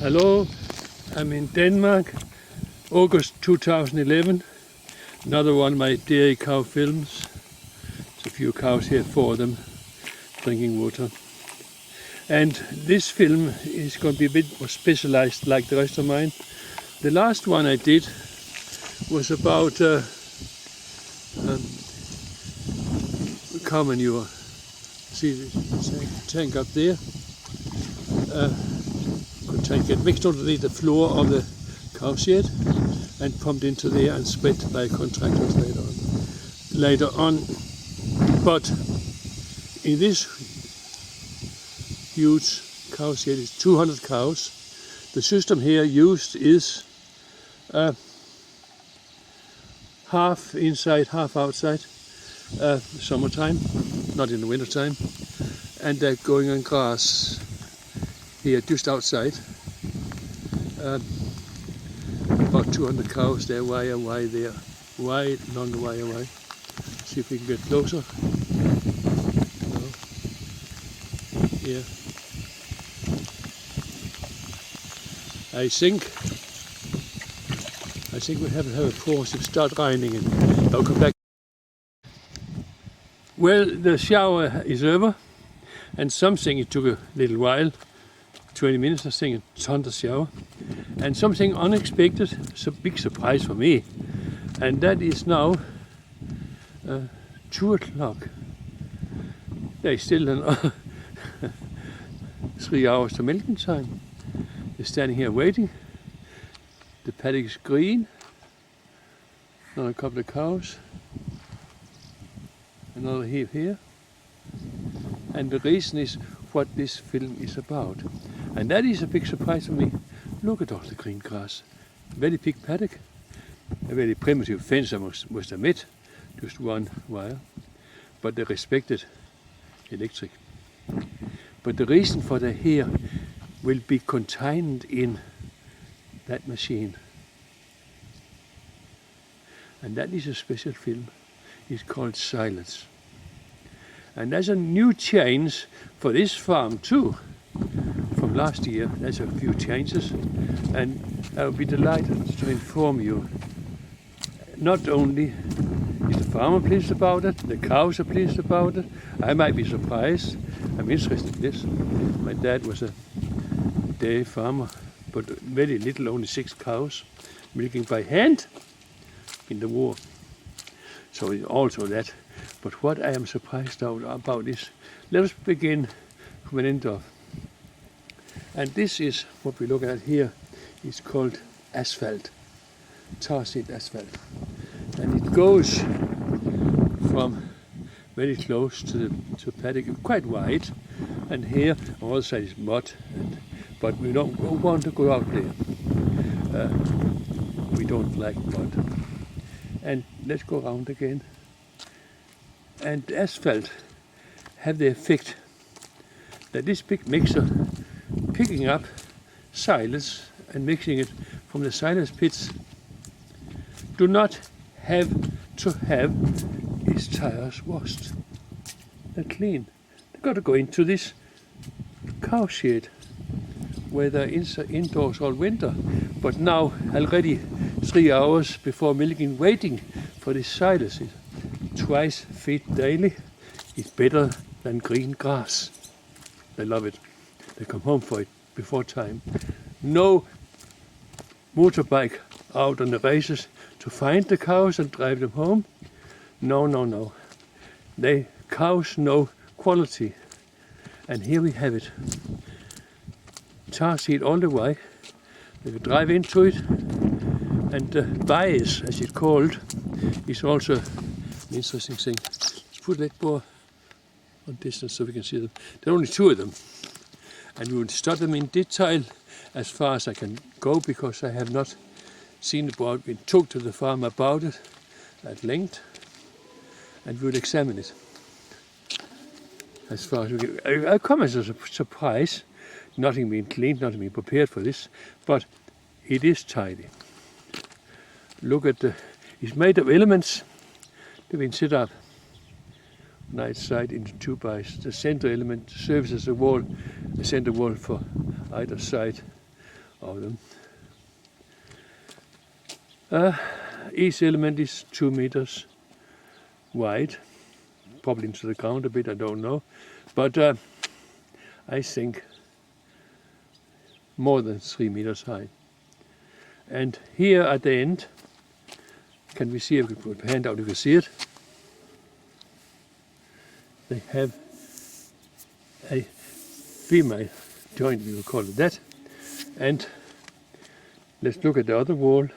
Hello, I'm in Denmark, August 2011. Another one of my dairy cow films. There's a few cows here, 4 of them, drinking water. And this film is going to be a bit more specialized like the rest of mine. The last one I did was about cow manure. See the tank up there? Good tank get mixed underneath the floor of the cow shed and pumped into there and spread by contractors later on. But in this huge cow shed, it's 200 cows. The system here used is half inside, half outside. Summertime, not in the winter time, and they're going on grass here just outside. About 200 cows there, wire there, wide, long wire. See if we can get closer. No. Here. I think we have to have a pause if it starts raining and I'll come back. Well, the shower is over, and something it took a little while, 20 minutes I think, a ton of shower, and something unexpected, it's a big surprise for me, and that is now 2 o'clock. There is still 3 hours to milking time. They're standing here waiting. The paddock is green, another couple of cows. Another heap here, and the reason is what this film is about, and that is a big surprise for me. Look at all the green grass, very big paddock, a very primitive fence I must admit, just one wire, but they respected electric. But the reason for the here will be contained in that machine, and that is a special film. It's called Silence. And there's a new change for this farm too. From last year, there's a few changes, and I will be delighted to inform you. Not only is the farmer pleased about it, the cows are pleased about it. I might be surprised. I'm interested in this. My dad was a dairy farmer, but very little, only 6 cows, milking by hand in the war. So it's also that. But what I am surprised about is, let us begin from an end of. And this is what we look at here. It's called asphalt, tar seed asphalt. And it goes from very close to the paddock, quite wide. And here on the other side is mud. But we don't want to go out there. We don't like mud. And let's go around again. And asphalt have the effect that this big mixer picking up silage and mixing it from the silage pits do not have to have its tires washed. They're clean. They've got to go into this cow shed where they're indoors all winter. But now already 3 hours before milking, waiting for this silage. Twice fed daily is better than green grass. They love it. They come home for it before time. No motorbike out on the races to find the cows and drive them home. No. Cows know quality. And here we have it. Tar seed all the way. They will drive into it. And the bias, as it's called, is also an interesting thing. Let's put a little more on distance so we can see them. There are only 2 of them. And we will study them in detail as far as I can go, because I have not seen the board. We talked to the farmer about it at length, and we will examine it as far as we can. I come as a surprise, nothing being cleaned, nothing being prepared for this, but it is tidy. Look at it's made of elements. They've been set up on each side into 2 bias. The center element serves as a wall, a center wall for either side of them. Each element is 2 meters wide, probably into the ground a bit, I don't know, but I think more than 3 meters high. And here at the end, can we see, if we put a hand out, you can see it. They have a female joint, we will call it that. And let's look at the other wall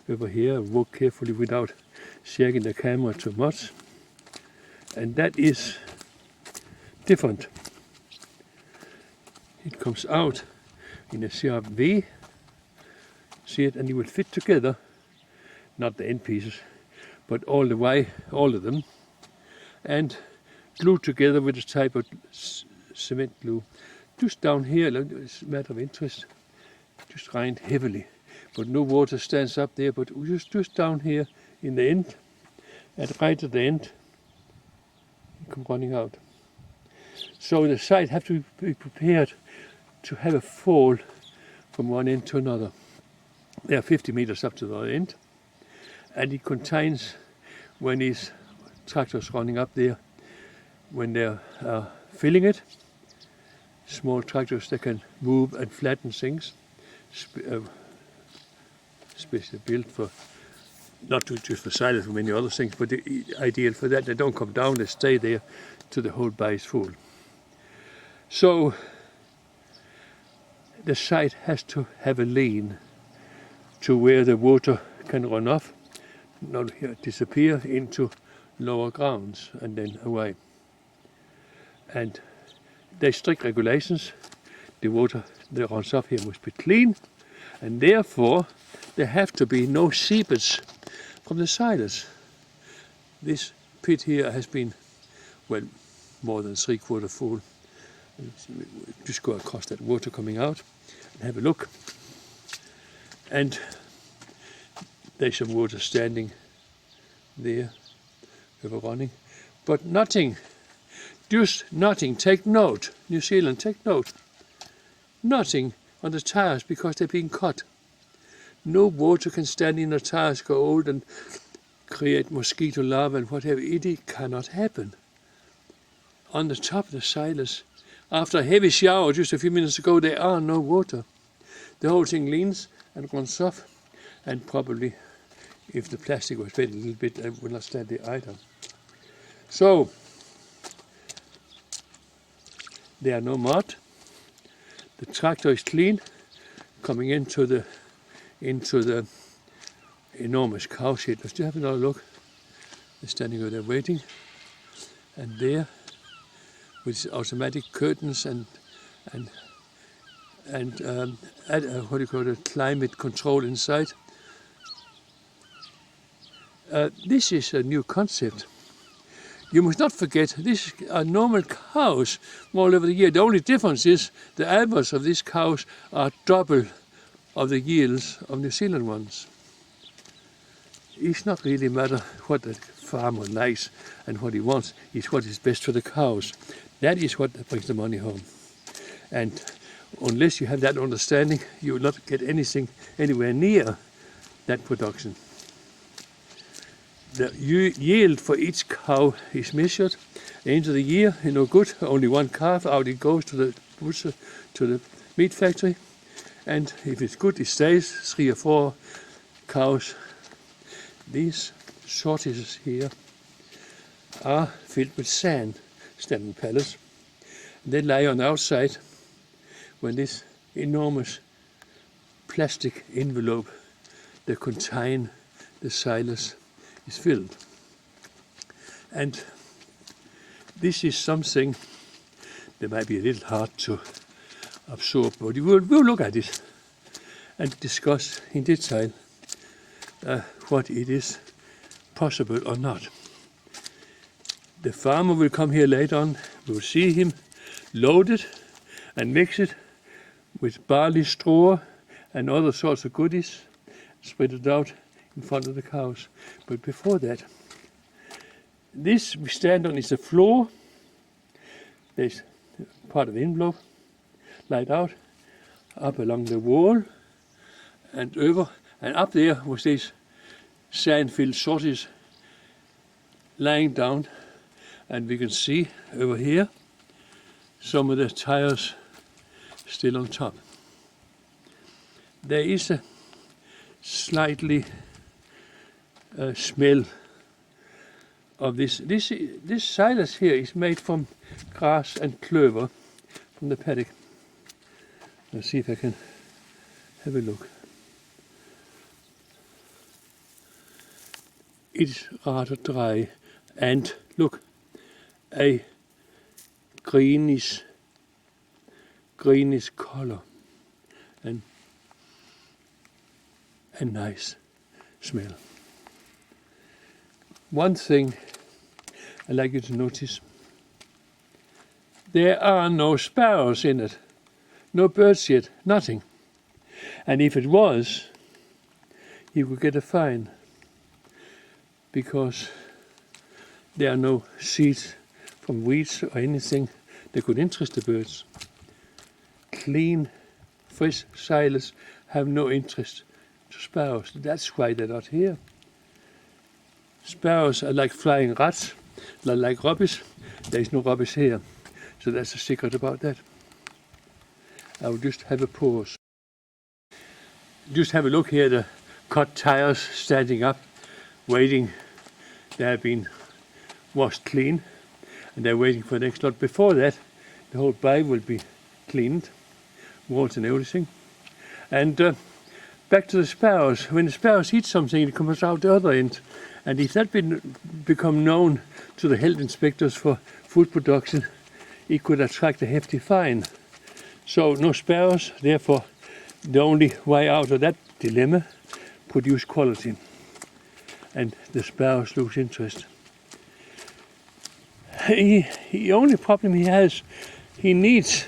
over here. Walk carefully without shaking the camera too much. And that is different. It comes out in a sharp V. See it, and it will fit together, not the end pieces, but all the way, all of them, and glued together with a type of cement glue. Just down here, it's a matter of interest, just rained heavily, but no water stands up there, but just down here in the end, and right at the end, it come running out. So the site have to be prepared to have a fall from one end to another. They are 50 meters up to the other end, and it contains, when these tractors running up there, when they're filling it, small tractors that can move and flatten things, especially built for, not just for silage, for many other things, but ideal for that. They don't come down, they stay there till the whole bay is full. So the site has to have a lean to where the water can run off, not here, disappear into lower grounds and then away. And there's strict regulations. The water that runs off here must be clean, and therefore there have to be no seepage from the silage. This pit here has been, well, more than 3/4 full. Just go across that water coming out and have a look. And there's some water standing there, river running, but nothing, just nothing. Take note, New Zealand, take note. Nothing on the tires because they're being cut. No water can stand in the tires, go old and create mosquito larvae and whatever. It cannot happen. On the top of the silage, after a heavy shower just a few minutes ago, there are no water. The whole thing leans and runs off, and probably if the plastic was wet a little bit, it would not stand there either. So there are no mud. The tractor is clean, coming into the enormous cow shed. Let's just have another look. They're standing over there waiting, and there, with automatic curtains and what do you call it, climate control inside. This is a new concept. You must not forget, these are normal cows all over the year. The only difference is the adverts of these cows are double of the yields of New Zealand ones. It's not really matter what the farmer likes and what he wants. It's what is best for the cows. That is what brings the money home. And unless you have that understanding, you will not get anything anywhere near that production. The yield for each cow is measured. End of the year, good, only one calf, out it goes to the butcher, to the meat factory. And if it's good, it stays 3 or 4 cows. These shortages here are filled with sand, standing pallets. They lie on the outside when this enormous plastic envelope that contain the silage is filled. And this is something that might be a little hard to absorb, but we'll look at it and discuss in detail what it is possible or not. The farmer will come here later on. We'll see him load it and mix it with barley straw and other sorts of goodies, spread it out in front of the cows. But before that, this we stand on is the floor. There's part of the envelope laid out up along the wall, and over, and up there was this sand-filled sorties lying down, and we can see over here some of the tires still on top. There is a slightly smell of this. This silage here is made from grass and clover from the paddock. Let's see if I can have a look. It's rather dry, and look, a greenish color and a nice smell. One thing I'd like you to notice: there are no sparrows in it, no birds yet, nothing. And if it was, you could get a fine, because there are no seeds from weeds or anything that could interest the birds. Clean, fresh silage have no interest to sparrows. That's why they're not here. Sparrows are like flying rats, they're like rubbish. There is no rubbish here. So that's the secret about that. I will just have a pause. Just have a look here, the cut tires standing up, waiting. They have been washed clean, and they're waiting for the next lot. Before that, the whole bike will be cleaned, walls and everything. And back to the sparrows. When the sparrows eat something, it comes out the other end. And if that become known to the health inspectors for food production, it could attract a hefty fine. So no sparrows, therefore the only way out of that dilemma, produce quality. And the sparrows lose interest. The only problem he has, he needs,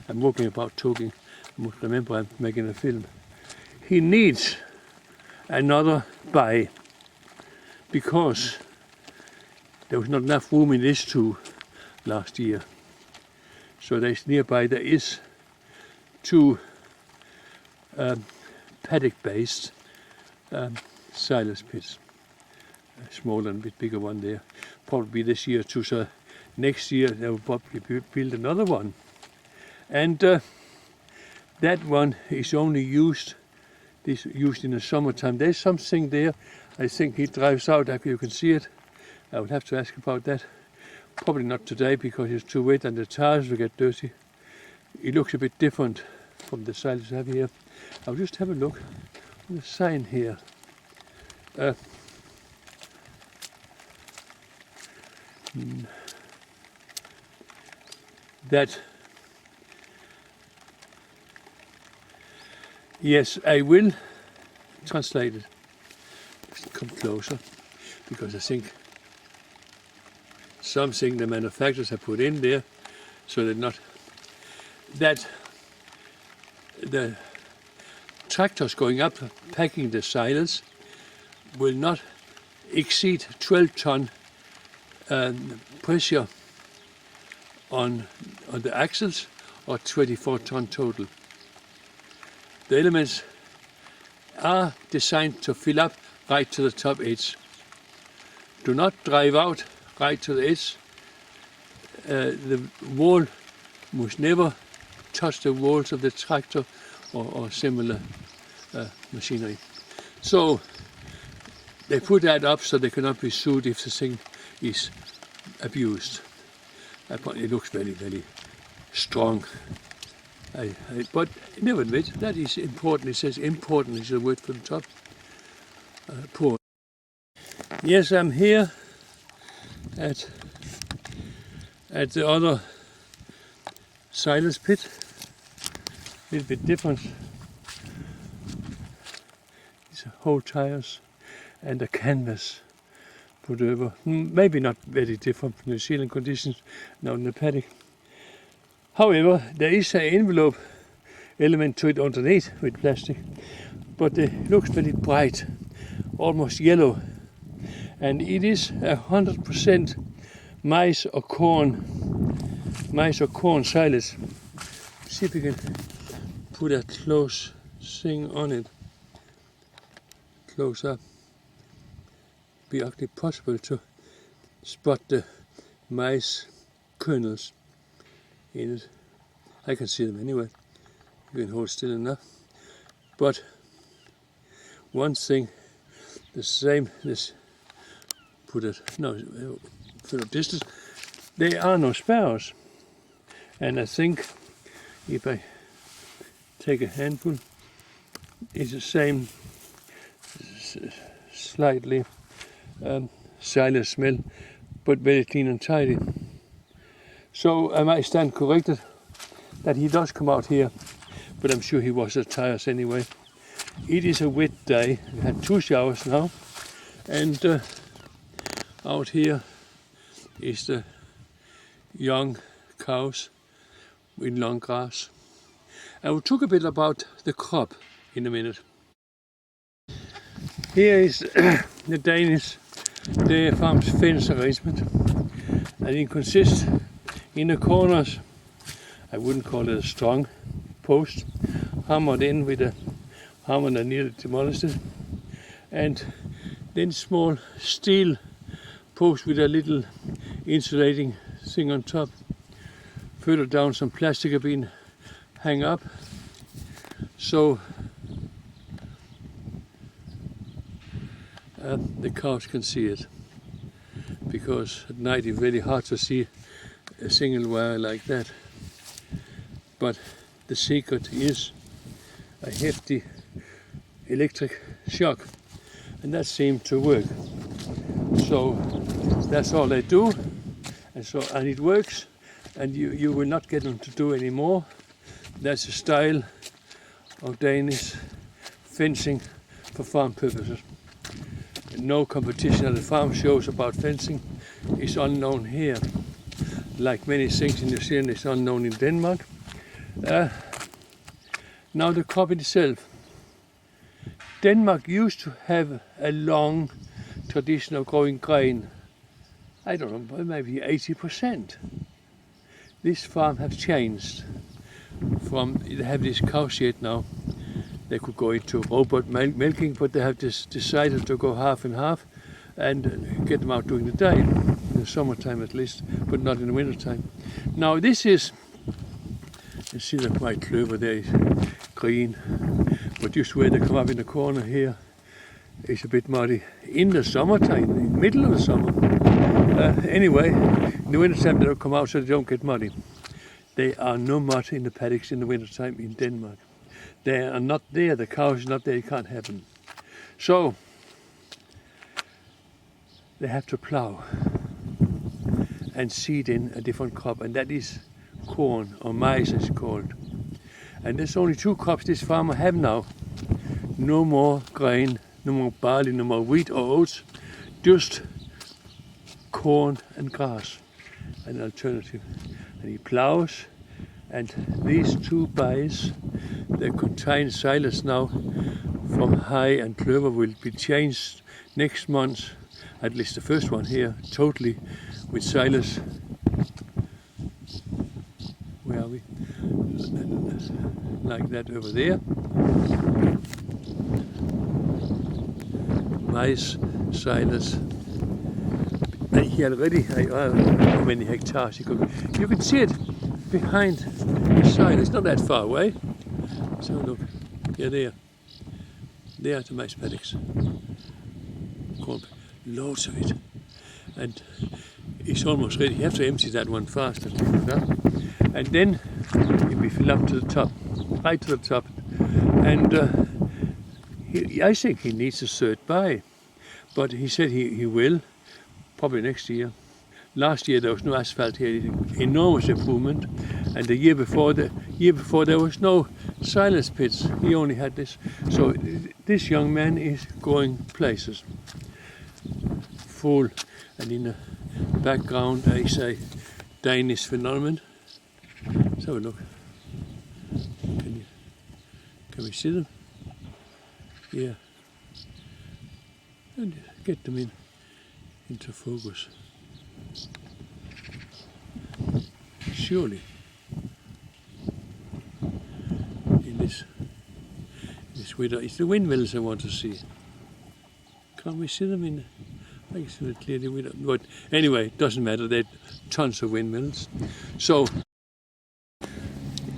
I'm walking about talking, I must remember I'm making a film. He needs another buy, because there was not enough room in this two last year. So there's nearby, there is two paddock-based silage pits. A smaller and a bit bigger one there. Probably this year too, so next year they will probably build another one. And that one is only used in the summertime. There's something there, I think he drives out, if you can see it. I would have to ask about that. Probably not today because it's too wet and the tires will get dirty. It looks a bit different from the silage I have here. I'll just have a look on the sign here. That, yes, I will translate it. Come closer, because I think something the manufacturers have put in there, so that the tractors going up packing the silage will not exceed 12 ton pressure on the axles, or 24 ton total. The elements are designed to fill up right to the top edge. Do not drive out right to the edge. The wall must never touch the walls of the tractor or similar machinery. So they put that up so they cannot be sued if the thing is abused. It looks very, very strong. But nevertheless, that is important. It says important is the word for the top. Poor. Yes, I'm here at the other silage pit. A little bit different. It's whole tires and a canvas put over. Maybe not very different from New Zealand conditions now in the paddock. However, there is an envelope element to it underneath with plastic, but it looks very bright, almost yellow, and it is 100% maize or corn silage. See if we can put that close thing on it close up, be actually possible to spot the maize kernels in it. I can see them anyway. You can hold still enough. But one thing, the same, this put it no for distance. There are no sparrows, and I think if I take a handful, it's the same, slightly silent smell, but very clean and tidy. So I might stand corrected that he does come out here, but I'm sure he washes tires anyway. It is a wet day. We had 2 showers now, and out here is the young cows in long grass. I will talk a bit about the crop in a minute. Here is the Danish dairy farm's fence arrangement, and it consists in the corners, I wouldn't call it a strong post, hammered in with a hammer that nearly demolished it, and then small steel post with a little insulating thing on top. Further down some plastic have been hung up, so the cows can see it, because at night it's very hard to see a single wire like that. But the secret is a hefty electric shock, and that seemed to work. So that's all they do, and it works, and you will not get them to do any more. That's a style of Danish fencing for farm purposes. No competition at the farm shows about fencing is unknown here. Like many things in New Zealand, it's unknown in Denmark. Now the crop itself. Denmark used to have a long tradition of growing grain. I don't know, maybe 80%. This farm has changed. They have this cow shed now. They could go into robot milking, but they have decided to go half and half and get them out during the day, in the summertime at least, but not in the wintertime. Now this is, you see the white clover there is green, but just where they come up in the corner here is a bit muddy. In the summertime, in the middle of the summer. Anyway, in the wintertime they don't come out so they don't get muddy. There are no mud in the paddocks in the wintertime in Denmark. They are not there, the cows are not there, you can't have them. So, they have to plow and seed in a different crop, and that is corn, or maize as it's called. And there's only 2 crops this farmer have now. No more grain, no more barley, no more wheat or oats, just corn and grass, an alternative. And he plows, and these 2 bays, they contain silage now from hay and clover, will be changed next month, at least the first one here, totally with silage. Where are we? Like that over there. Maize, silage. He already, how many hectares you can see it behind the silage. It's not that far away. So look, yeah, there are the maize paddocks. Corn, loads of it, and it's almost ready. You have to empty that one fast, and then it will fill up to the top, right to the top. And I think he needs a 3rd bay, but he said he will, probably next year. Last year there was no asphalt here, enormous improvement, and the year before there was no silage pits. He only had this. So this young man is going places. Full, and in the background is a Danish phenomenon. So look, can we see them? Yeah, and get them into focus. Surely, in this It's the windmills I want to see. Can't we see them in? I can see it clearly. But anyway, it doesn't matter. There are tons of windmills. So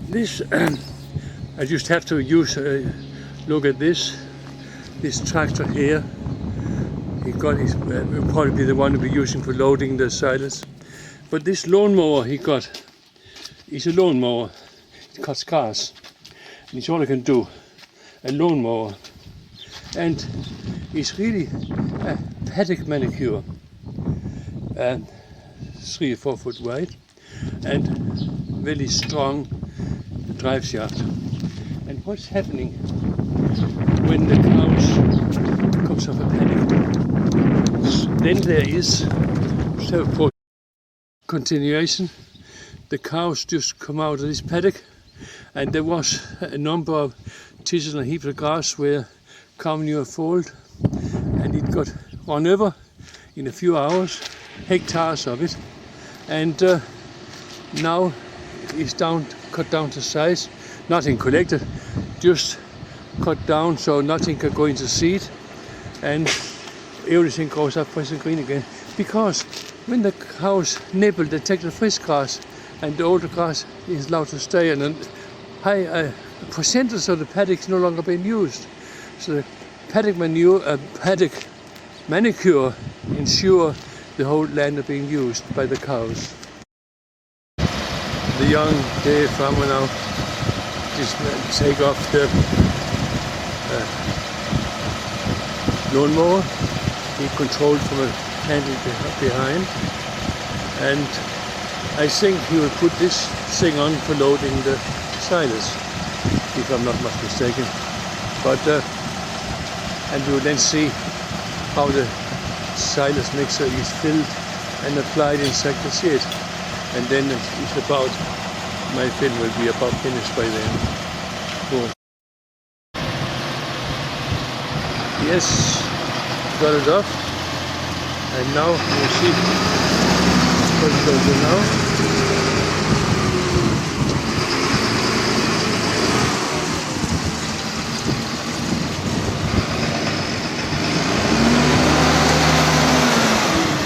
this, I just have to use. Look at this. This tractor here. He got his. Will probably be the one to be using for loading the silage. But this lawnmower he got is a lawnmower. It cuts grass, and it's all I can do. A lawnmower, and it's really a paddock manicure, 3 or 4 foot wide, and very strong drive shaft. And what's happening when the cows comes off a paddock? Then there is for continuation. The cows just come out of this paddock, and there was a number of tissues and heaps of grass where cow manure fold, and it got run over in a few hours, hectares of it, and now it's cut down to size. Nothing collected, just cut down so nothing can go into seed, and everything goes up fresh and green again. Because when the cows nibble, they take the fresh grass, and the older grass is allowed to stay, and high percentage of the paddock is no longer being used. So the paddock manicure ensure the whole land are being used by the cows. The young dairy farmer now just take off the lawnmower. He controlled from a handle behind, and I think he will put this thing on for loading the silage, if I'm not much mistaken. But and we will then see how the silage mixer is filled and applied inside the shed. And then it's about, my film will be about finished by then. Cool. Yes, got it off. And now we'll see what it's going to do now.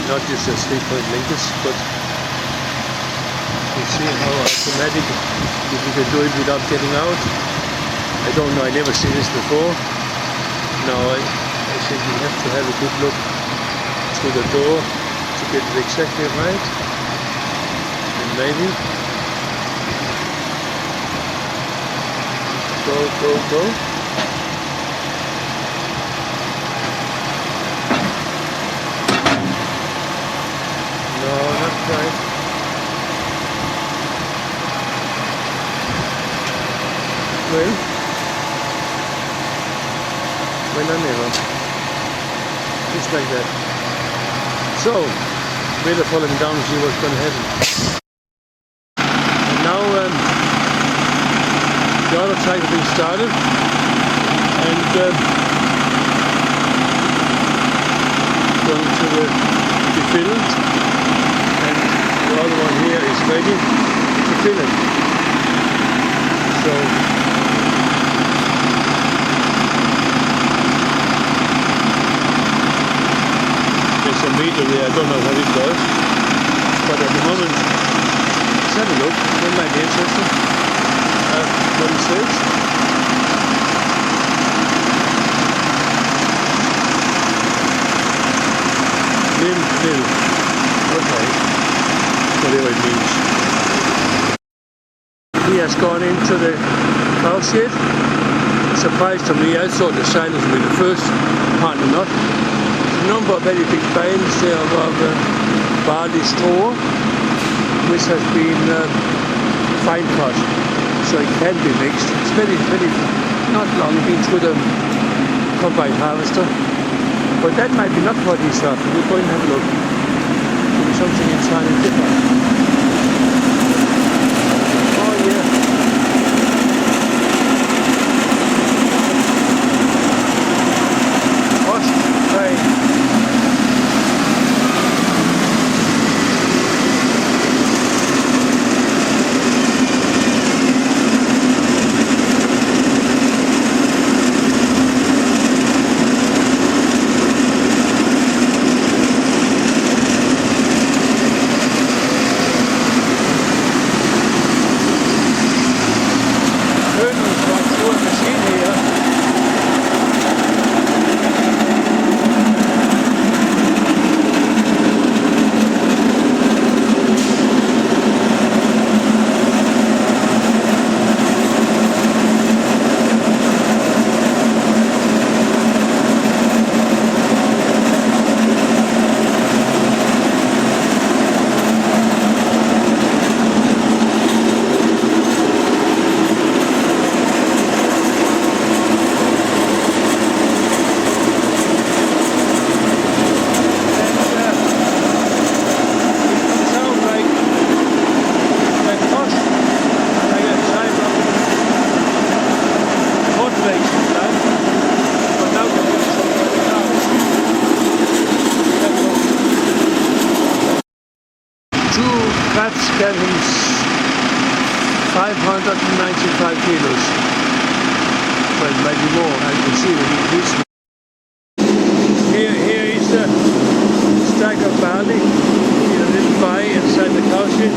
Not just a 3-point linkers, but you see how automatic, if you can do it without getting out. I don't know, I never seen this before. Now I think you have to have a good look through the door to get it exactly right. And maybe go. No, not quite. Well, I never. Just like that. So, better follow him down and see what's going to happen. And now, the other tractor being started, and going to be filled. The other one here is ready to fill it. So there's a meter there, I don't know what it does, but at the moment, let's have a look, that might be interesting. What it says. Mill. Okay. Whatever it means. He has gone into the cow shed. Surprise to me, I thought the silage would be the first partner not. There's a number of very big bales there of barley straw, which has been fine cut, so it can be mixed. It's very not long been through the combine harvester, but that might be not what he's after. We'll go and have a look. Something entirely different. Oh yeah. space inside. But now we're doing something for the cows. Two cats gave him 595 kilos. Well, maybe more, as you see when he eats. Here is the stack of barley in a little buy inside the cow shed,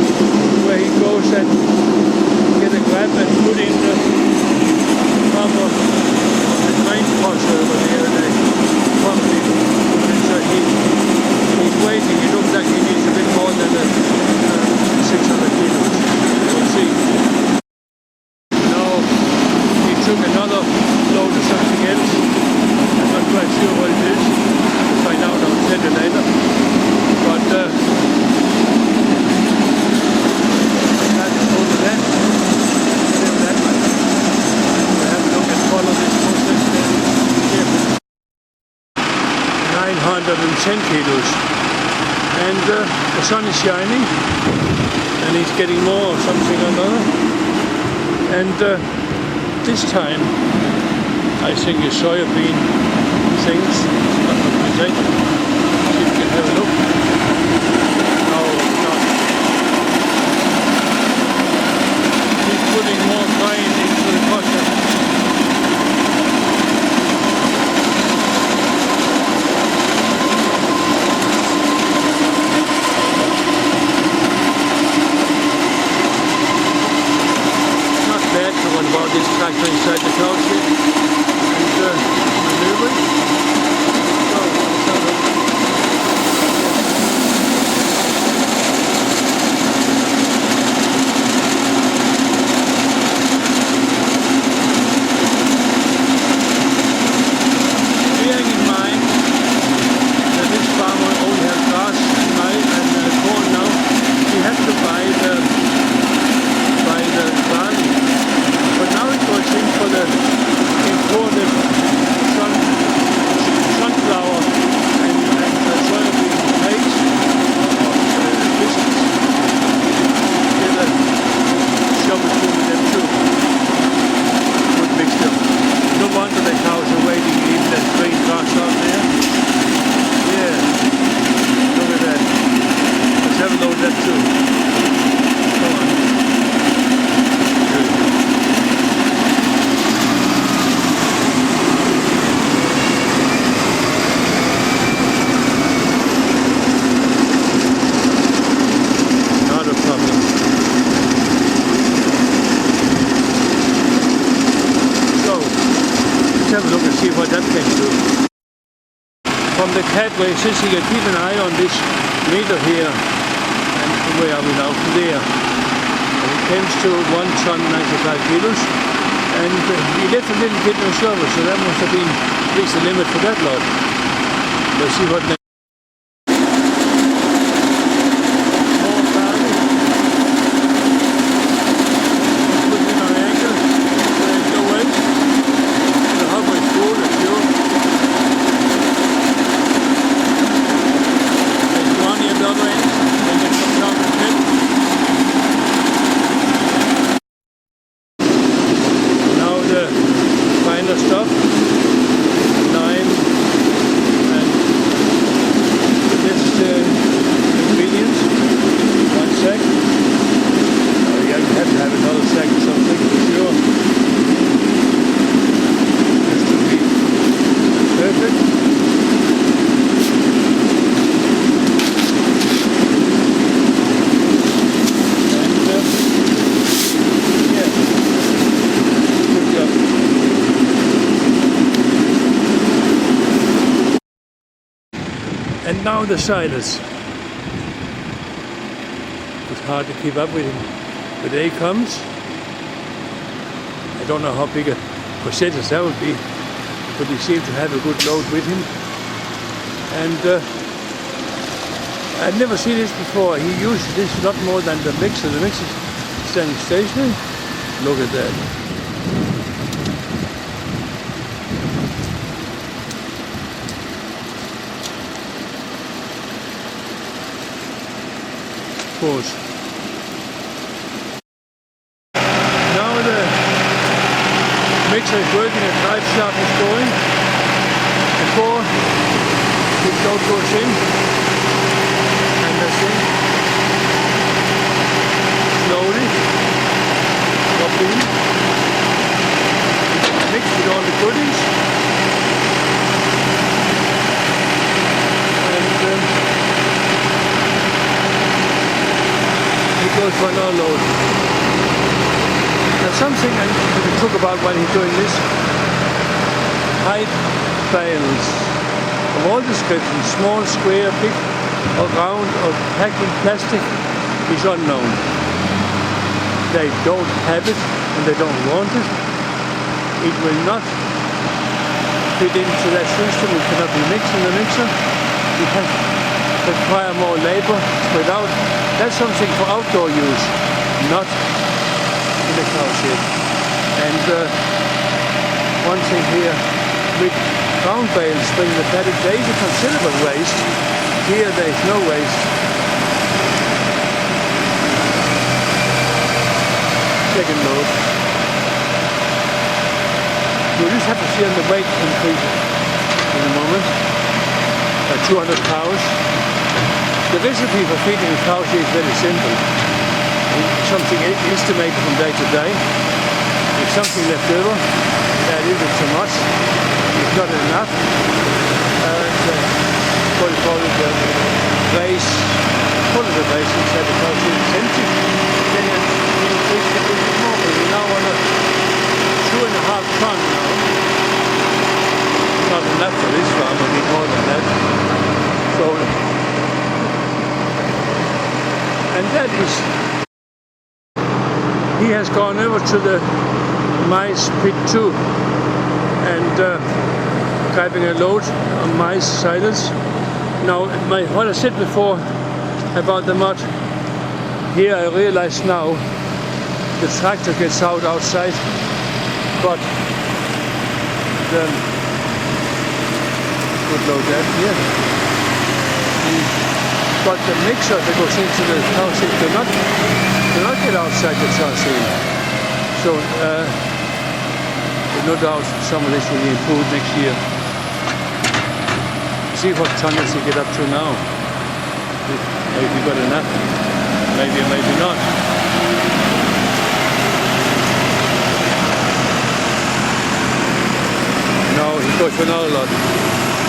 where he goes and get a grab and put in the farmer the grain crusher over there, and they properly put it. So he's waiting. It looks like he needs a bit more than 600 kilos. We'll see. Now he took another load of something else. I'm not quite sure what it is. We'll find out. I'll tell you later. But that is all of that. Whatever that might be. We'll have a look and follow this process then carefully. 910 kilos. And the sun is shining. And he's getting more of something or another. And this time, I think his soybean things, not what we say. See if we can have a look. No, it's not. He's putting more grain into the crusher. Not bad for one about this tractor inside the cow shed. And maneuvering. So, let's have a look. Bearing in mind that this farmer only has grass and corn now, he has to buy the barley. But now it goes in for the imported sunflower and soybean paste or biscuits. Get a shovelful of them too. Good mixture. No wonder the cows are waiting to eat that green grass out there. Yeah, look at that. Let's have a load of that too. Come on. Good. Not a problem. So, let's have a look and see what that can do. From the cat where it says you can keep an eye on this meter here. And where are we now? There. And it comes to 1 ton 95 kilos. And he left a little bit on service, so that must have been at least the limit for that lot. Let's see what next. More barley. Put it in an angle where it's no waste. The hopper is full, it's pure. There's one here at the other end, then it comes down to 10. Now the final stuff, 9, and this ingredients, 1 sack. Oh, yeah, you have to have another sack or something for sure. This will be perfect. And now the silence. It's hard to keep up with him. The day comes. I don't know how big a percentage that would be, but he seemed to have a good load with him. And I'd never seen this before. He uses this a lot more than the mixer. The mixer is standing stationary. Look at that. Pause. Now the mixer is working, a drive shaft is going. Before this load goes in, and that's in. Slowly drop in. Mix with all the goodies. And it goes for another load. Now something I need to talk about while he's doing this. Pipe bales of all descriptions, small, square, big or round or packed in plastic, is unknown. They don't have it and they don't want it. It will not fit into that system. It cannot be mixed in the mixer. It has require more labor without. That's something for outdoor use, not in the cow shed. And one thing here with round bales, when the paddock, there is a considerable waste. Here there is no waste. Second load. You just have to see on the weight increase in a moment. 200 cows. The recipe for feeding a cow is very simple. It's something estimated from day to day. If something left over, add a little bit too much. If not enough, what do you call it, base, put it a base inside the cow sheet is empty. Then you increase it a little bit more. But we now want a 2.5 ton now. Not enough for this farm, we need more than that. So, and that is, he has gone over to the mice pit too, and grabbing a load of mice silage. Now, what I said before about the mud, here I realize now the tractor gets out outside, but the good load that here. But the mixer that goes into the cow shed do not get outside the chassis. So there's no doubt some of this will be improved next year. See what tonnage you get up to now. Maybe you got enough, maybe or maybe not. No, he goes for another lot.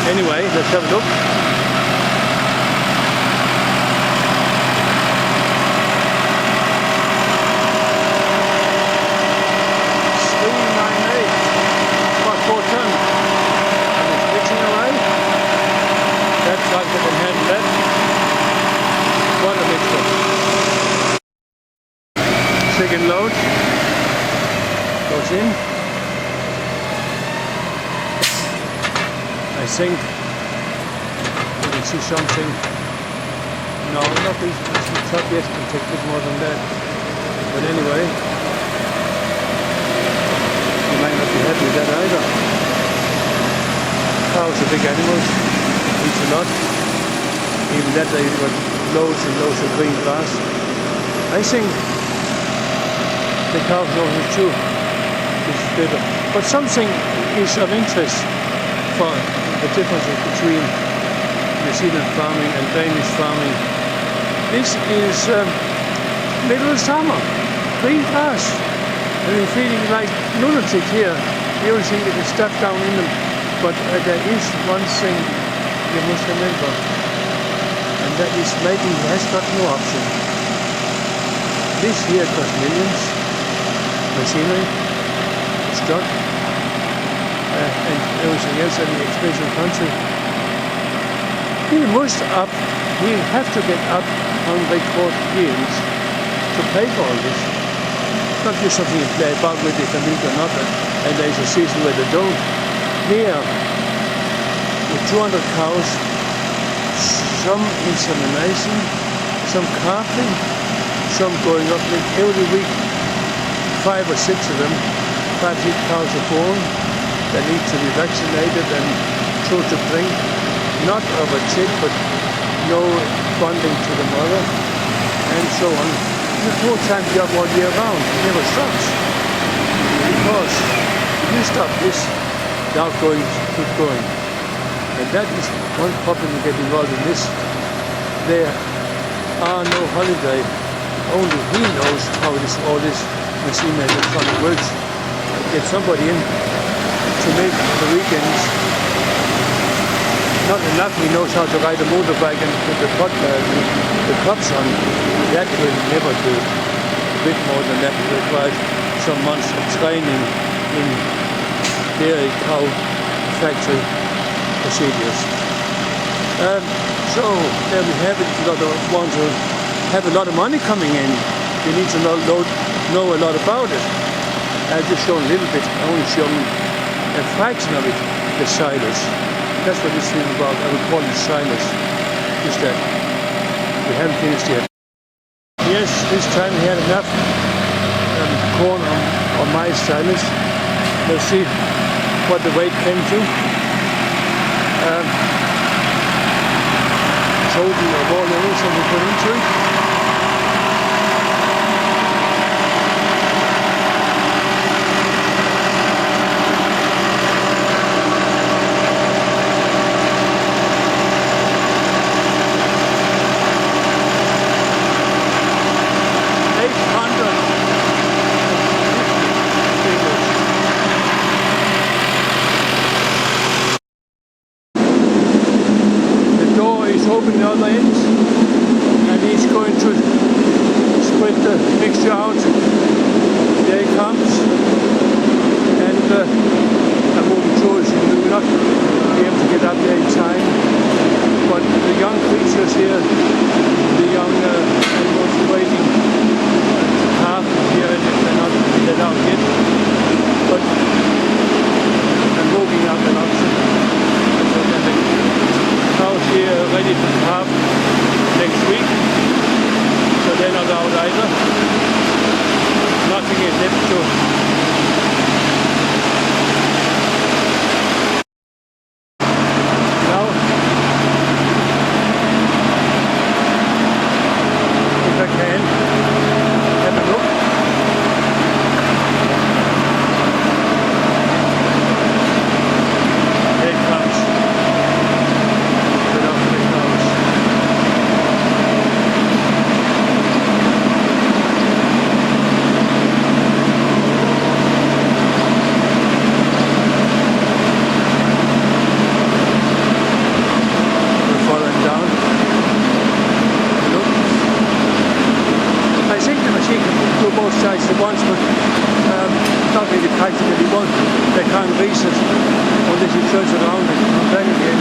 Anyway, let's have a look. About 4 tons. And it's mixing away. That tractor can handle that. What a mixture. Second load. Goes in. I think you can see something. No, not this top yet, can take a bit more than that. But anyway, you might not be happy with that either. Cows are big animals, eat a lot. Even that they got loads and loads of green grass. I think the cows know it too. It's better. But something is of interest for the differences between New Zealand farming and Danish farming. This is middle of summer, green grass. And we're feeling like lunatics here. The only thing that is stuff down in them. But there is one thing you must remember, and that is maybe he has got no option. This here costs millions, machinery, stock, and everything else in the expensive country. He must up, he have to get up on record yields to pay for all this. It's not just something you play about with if they meet or not, and there's a season where they don't. Here, with 200 cows, some insemination, some calving, some going up every week, 5 or 6 of them, 5 cows are born. They need to be vaccinated and told to drink, not of a chick, but no bonding to the mother, and so on. It's a full-time job all year round. It never stops. Because you stop this, the outgoing keep going. And that is one problem you get involved in this. There are no holiday. Only he knows how all this machine electronic works. Get somebody in to make the weekends. Not enough he knows how to ride a motorbike and put the cups on. That will never do. A bit more than that requires some months of training in dairy cow factory procedures. So there we have it. If you want to have a lot of money coming in, you need to know a lot about it. I've just shown a little bit, only shown a fraction of it, the silos. That's what this is about. I would call it silos. Just that. We haven't finished yet. Yes, this time we had enough corn on my silos. Let's see what the weight came to. Total of all the oils that we put into it. Open the other ends, and he's going to spread the mixture out. There he comes, and I'm moving towards him. We will not be able to get up there in time, but the young creatures here, the young animals waiting half here, and they're not let out yet, but I'm moving up and up. Cows here ready to calve next week, so they're not out either. Nothing is left to. Now, if I can, have a look. There it comes. Both sides at once, but not really practical. They can't reach it unless you turn around and come back again.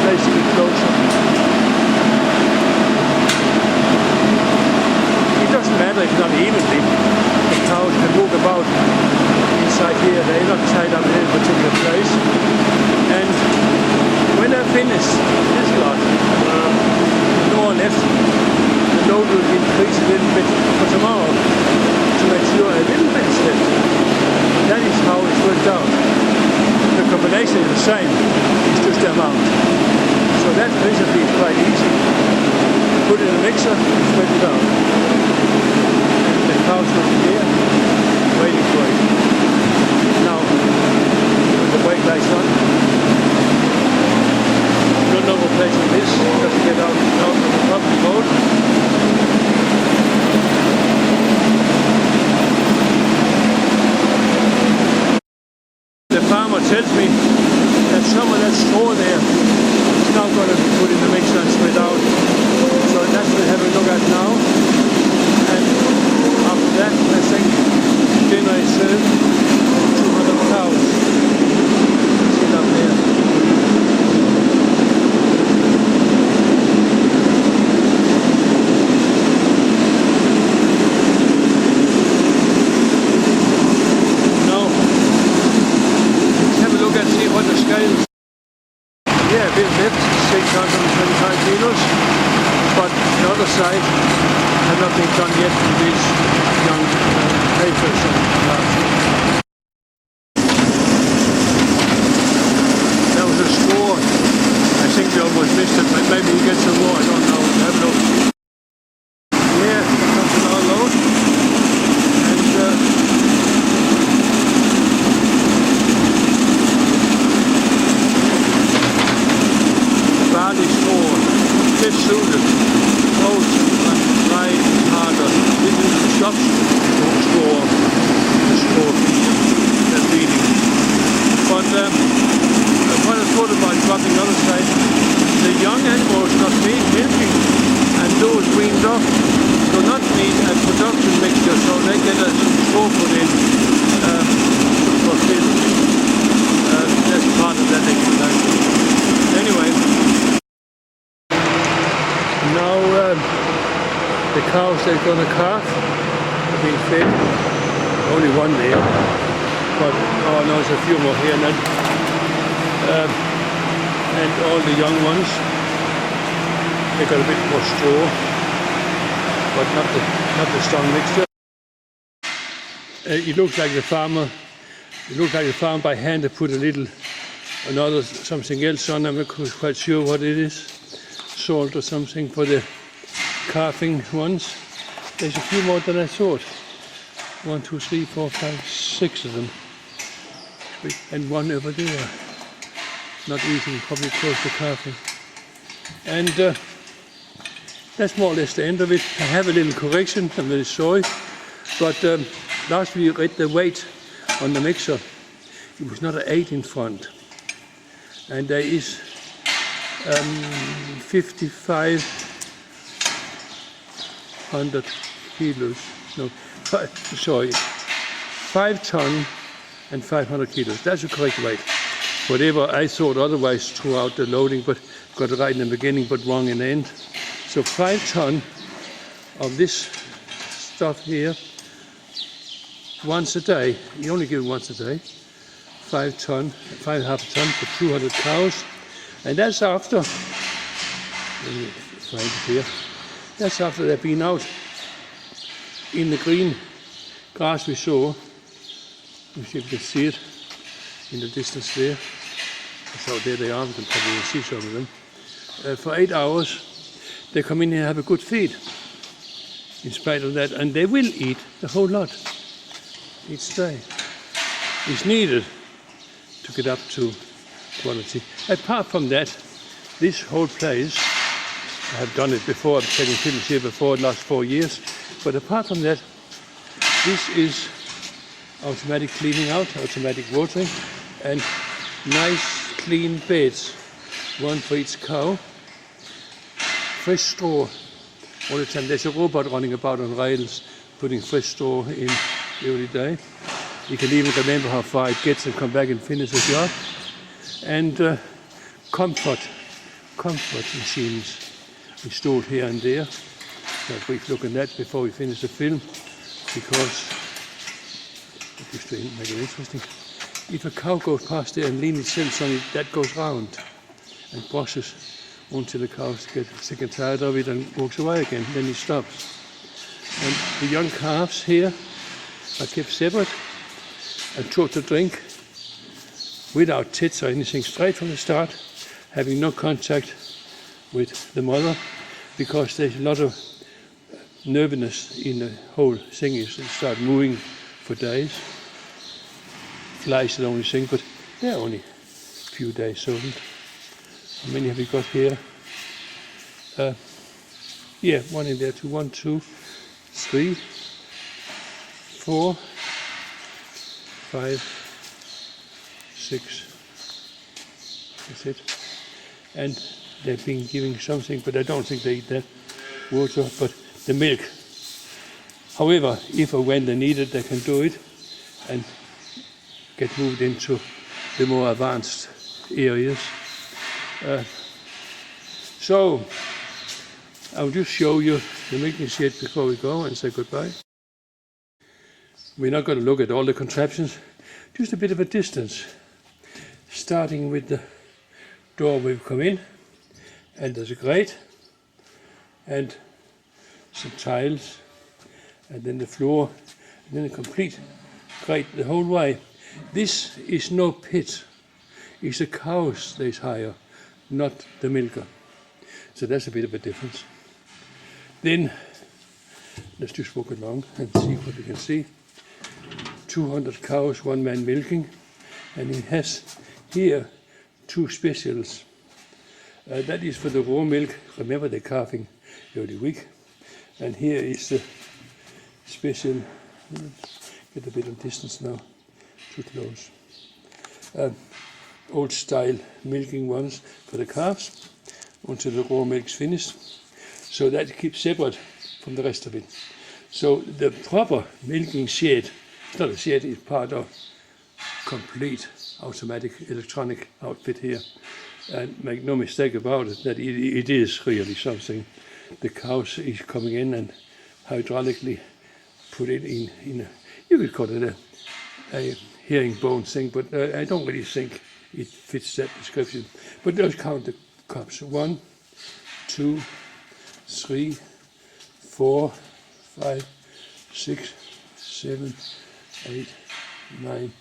Place to be closer. It doesn't matter if it's not evenly. The cows can move about inside here. They're not tied up in any particular place. And when I finish this lot, the lower left, the load will increase a little bit for tomorrow to make sure a little bit is left. That is how it's worked out. The combination is the same, it's just the amount. So that basically is quite easy. Put it in a mixer and spread it out. And the cows will be here, waiting for it. Now, with the brake lights on, no normal place like this, just to get out of the public road. The farmer tells me that some of that straw there is now going to be put in the mixer and spread out. So that's what we'll have a look at now. And after that, I think dinner is served. 200 cows sit up there. Yeah, a bit left, 625 kilos, but the other side has not been done yet with these young papers and that was a score. I think we almost missed it, but maybe we get some more, I don't know. Have a look. Yeah, comes another load. And cropping on the other side. The young animals not milking, and those weaned off do not need a production mixture, so they get a straw put in for feed. That's part of that explanation. Anyway, now the cows they're going to calf have been fed. Only one there, but oh no, there's a few more here. And all the young ones, they got a bit more straw, but not the strong mixture. It looks like the farmer. It looks like the farmer by hand they put another something else on. I'm not quite sure what it is, salt or something for the calving ones. There's a few more than I thought. 1, 2, 3, 4, 5, 6 of them, and one over there. Not eating, probably close to calving. And that's more or less the end of it. I have a little correction, I'm very sorry, but last we read the weight on the mixer. It was not an 8 in front, and there is 5,500 kilos. No, 5 ton and 500 kilos. That's the correct weight. Whatever I thought otherwise throughout the loading, but got it right in the beginning, but wrong in the end. So 5 ton of this stuff here, once a day. You only give it once a day. 5 ton, 5.5 ton for 200 cows, and that's after. Let me find it here. That's after they've been out in the green grass we saw. If you can see it in the distance there. So there they are, we can probably see some of them. For 8 hours, they come in here and have a good feed. In spite of that, and they will eat the whole lot each day. It's needed to get up to quality. Apart from that, this whole place, I have done it before, I've taken films here before the last 4 years, but apart from that, this is automatic cleaning out, automatic watering, and nice clean beds, one for each cow. Fresh straw all the time. There's a robot running about on rails putting fresh straw in every day. You can even remember how far it gets and come back and finish the job. And comfort machines installed here and there. So a brief look at that before we finish the film, because just to make it interesting. If a cow goes past there and leans itself on it, that goes round and brushes until the cows get sick and tired of it and walks away again. Then it stops. And the young calves here are kept separate and taught to drink without tits or anything, straight from the start, having no contact with the mother, because there's a lot of nervousness in the whole thing. It start moving for days. Flies are the only thing, but they're only a few days old. How many have we got here? Yeah, one in there too. 1, 2, 3, 4, 5, 6. That's it. And they've been giving something, but I don't think they eat that water, but the milk. However, if or when they need it, they can do it and get moved into the more advanced areas. So I'll just show you the milking shed before we go and say goodbye. We're not going to look at all the contraptions, just a bit of a distance, starting with the door we've come in, and there's a grate and some tiles, and then the floor, and then a complete grate the whole way. This is no pit, it's the cows they hire, not the milker. So that's a bit of a difference. Then let's just walk along and see what we can see. 200 cows, one man milking, and he has here 2 specials. That is for the raw milk. Remember, they're calving every week. And here is the special. Get a bit of distance now, too close. old style milking ones for the calves until the raw milk's finished. So that keeps separate from the rest of it. So the proper milking shed, it's not a shed, it's part of complete automatic electronic outfit here. And make no mistake about it, that it is really something. The cows is coming in and hydraulically put it in a, you could call it a herringbone thing, but I don't really think it fits that description. But let's count the cups. 1, 2, 3, 4, 5, 6, 7, 8, 9,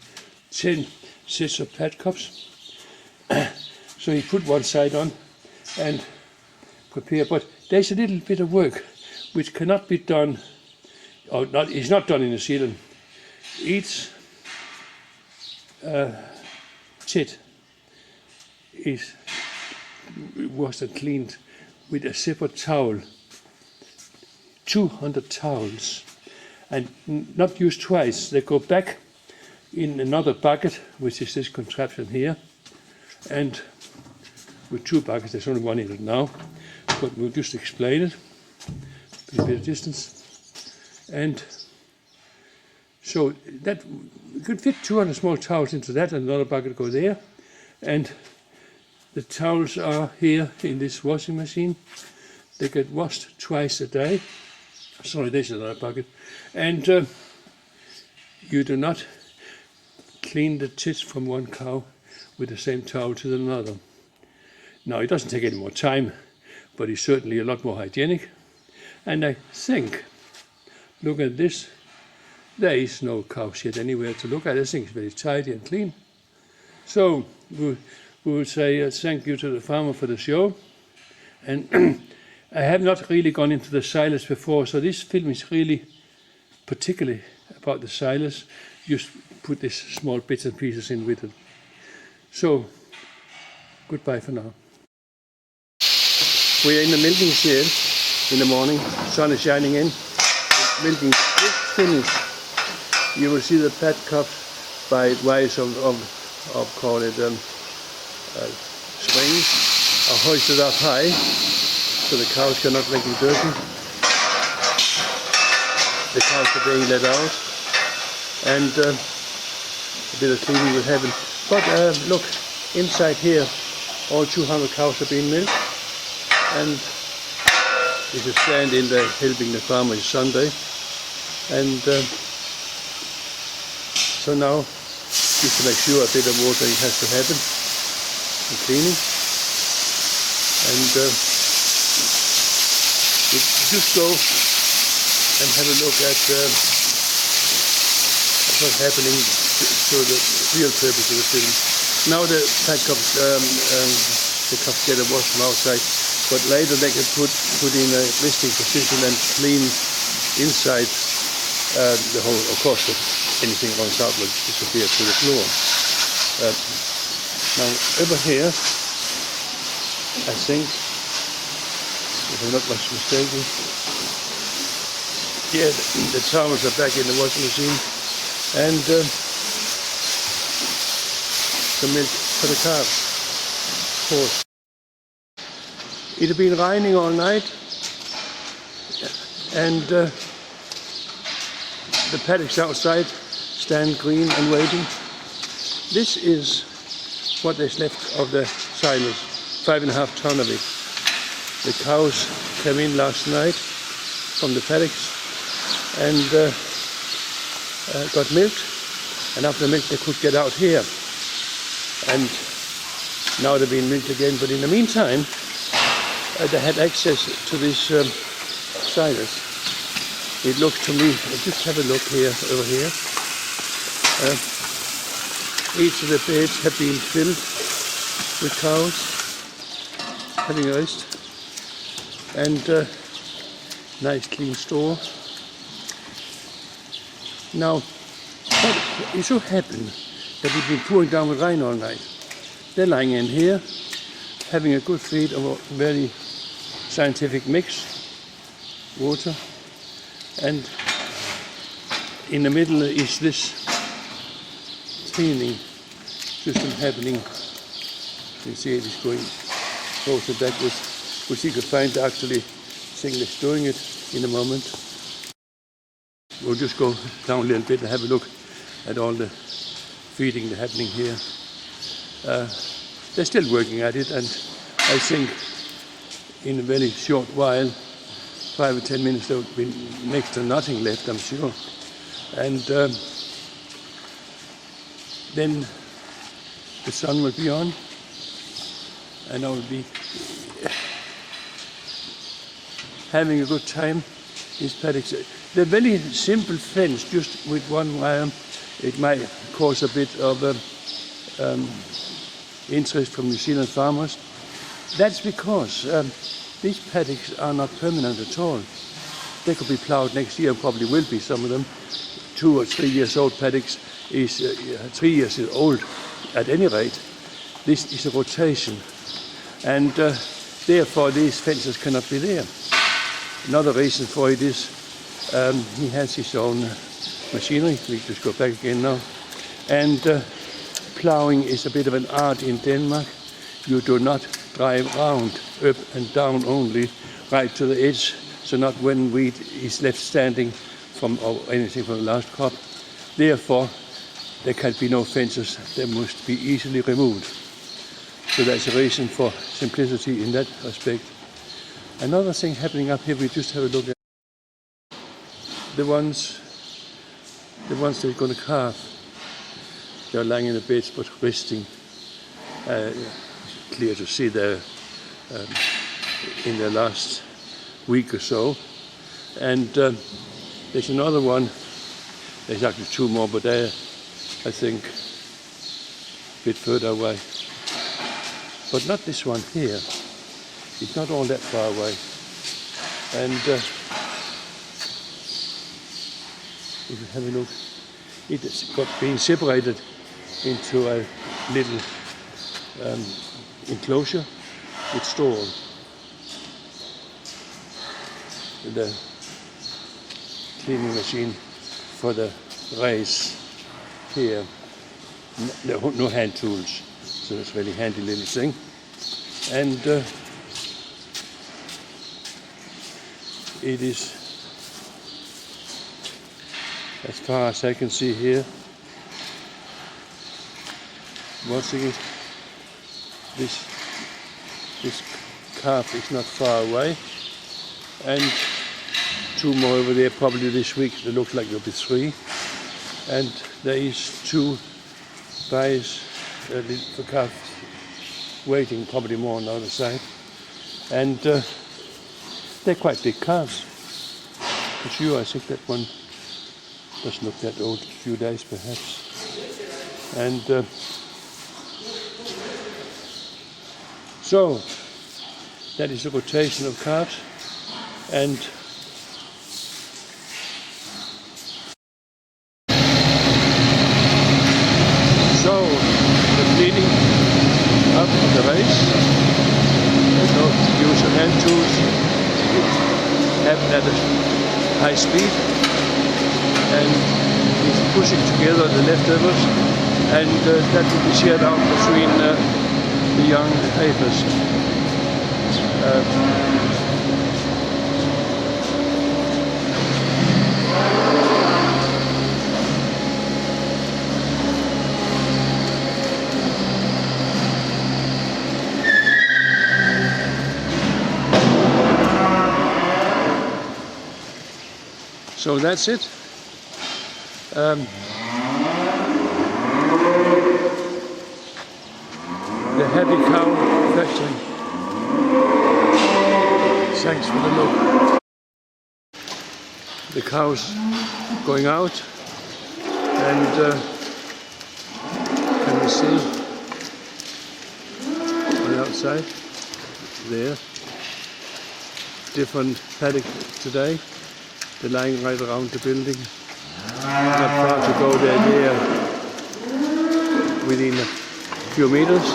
10 sets of pad cups. So you put one side on and prepare, but there's a little bit of work which cannot be done, or is not done in New Zealand. Each tit is washed and cleaned with a separate towel, 200 towels, and not used twice. They go back in another bucket, which is this contraption here, and with 2 buckets, there's only one in it now, but we'll just explain it, a bit of distance. And so that we could fit 200 small towels into that, and another bucket go there. And the towels are here in this washing machine. They get washed twice a day. Sorry, there's another bucket. And you do not clean the tits from one cow with the same towel to another. Now, it doesn't take any more time, but it's certainly a lot more hygienic. And I think, look at this, there is no cow shit anywhere to look at. I think it's very tidy and clean. So we will say thank you to the farmer for the show. And I have not really gone into the silage before, so this film is really particularly about the silage. Just put these small bits and pieces in with it. So, goodbye for now. We are in the milking shed in the morning. Sun is shining in. The milking is finished. You will see the pad cups by ways of call it springs are hoisted up high, so the cows cannot make it dirty. The cows are being let out, and a bit of cleaning will happen. But look, inside here, all 200 cows are being milked, and this is stand in there helping the farmer is Sunday, and so now just to make sure a bit of watering has to happen, and cleaning, and we just go and have a look at what's happening to the real purpose of the film. Now the pad cups, the cups get washed from outside, but later they can put in a resting position and clean inside the whole. Of course, anything runs out will disappear to the floor. Now over here, I think, if I'm not much mistaken, yeah, the towels are back in the washing machine, and the milk for the calves, of course. It had been raining all night, and the paddocks outside stand green and waiting. This is what is left of the silage, 5.5 ton of it. The cows came in last night from the paddocks and got milked, and after the milk they could get out here, and now they're being milked again. But in the meantime, they had access to this silage. It looks to me, just have a look here, over here. Each of the beds have been filled with cows having a rest, and nice clean store. Now, it so happened that it's been pouring down with rain all night. They're lying in here, having a good feed of a very scientific mix, water, and in the middle is this cleaning system happening You see it is going forwards and backwards, which you could find actually Single's doing it in a moment. We'll just go down a little bit and have a look at all the feeding happening here. They're still working at it, and I think in a very short while, 5 or 10 minutes, there will be next to nothing left, I'm sure. And then the sun will be on, and I will be having a good time. These paddocks, they're very simple fence, just with one wire. It might cause a bit of interest from New Zealand farmers. That's because these paddocks are not permanent at all. They could be ploughed next year, probably will be some of them. 2 or 3 years old paddocks is 3 years old at any rate. This is a rotation, and therefore these fences cannot be there. Another reason for it is he has his own machinery. We just go back again now. And ploughing is a bit of an art in Denmark. You do not drive round, up and down only, right to the edge, so not when wheat is left standing from or anything from the last crop. Therefore, there can be no fences. They must be easily removed. So that's a reason for simplicity in that aspect. Another thing happening up here, we just have a look at the ones they're going to calve. They're lying in the beds but resting. Clear to see they're in the last week or so. And there's another one. There's actually 2 more, but they're, I think, a bit further away. But not this one here. It's not all that far away. And if you have a look, it's got been separated into a little enclosure with stall. The cleaning machine for the race here. No hand tools, so it's a very handy little thing. And it is, as far as I can see here, watching it, this calf is not far away, and 2 more over there probably this week. They look like there'll be 3, and there is 2 guys for calves waiting, probably more on the other side, and they're quite big calves. For sure, I think that one doesn't look that old, a few days perhaps. And so that is the rotation of calves, and so the feeding up the race. There's no use of hand tools. It happened at a high speed, and he's pushing together the leftovers, and that will be shared out between the young heifers. So that's it. The happy cow factory. Thanks for the look. The cows going out, and can you see on the outside there? Different paddock today. They're lying right around the building. Not far to go, they're there within a few meters.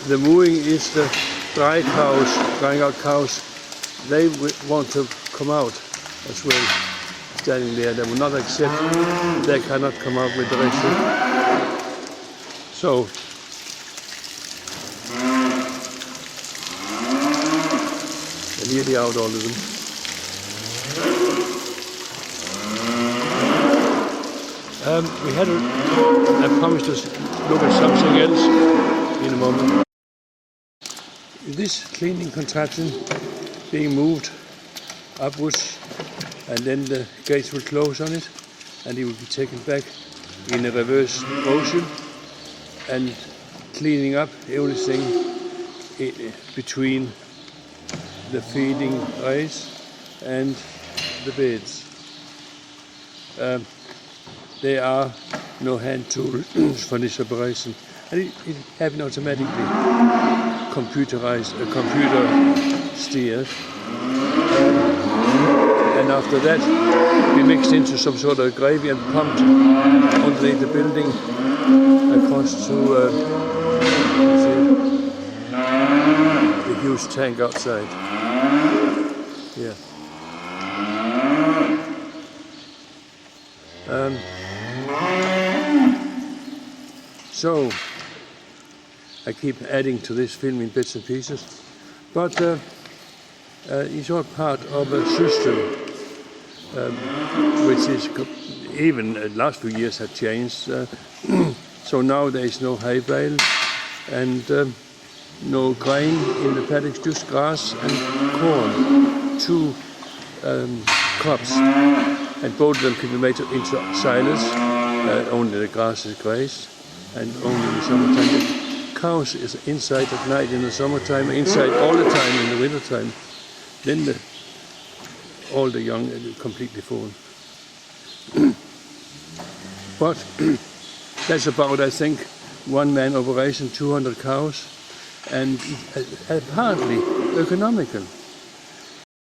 The mooing is the drying out cows, they want to come out as well, standing there. They will not accept, they cannot come out with the ratio. So, they're nearly out, all of them. We had I promised us look at something else in a moment. This cleaning contraption being moved upwards, and then the gates will close on it, and it will be taken back in a reverse motion and cleaning up everything between the feeding race and the beds. There are no hand tools for this operation, and it happens automatically, computer steered, and after that be mixed into some sort of gravy and pumped underneath the building across to the huge tank outside. Yeah. So I keep adding to this film in bits and pieces, but it's all part of a system which is even the last few years have changed. So now there is no hay bale and no grain in the paddocks, just grass and corn, 2 crops, and both of them can be made into silos. Only the grass is grazed, and only in the summertime. The cows is inside at night in the summertime, inside all the time in the wintertime. Then all the young are completely full. But that's about, I think, one-man operation, 200 cows, and apparently economical.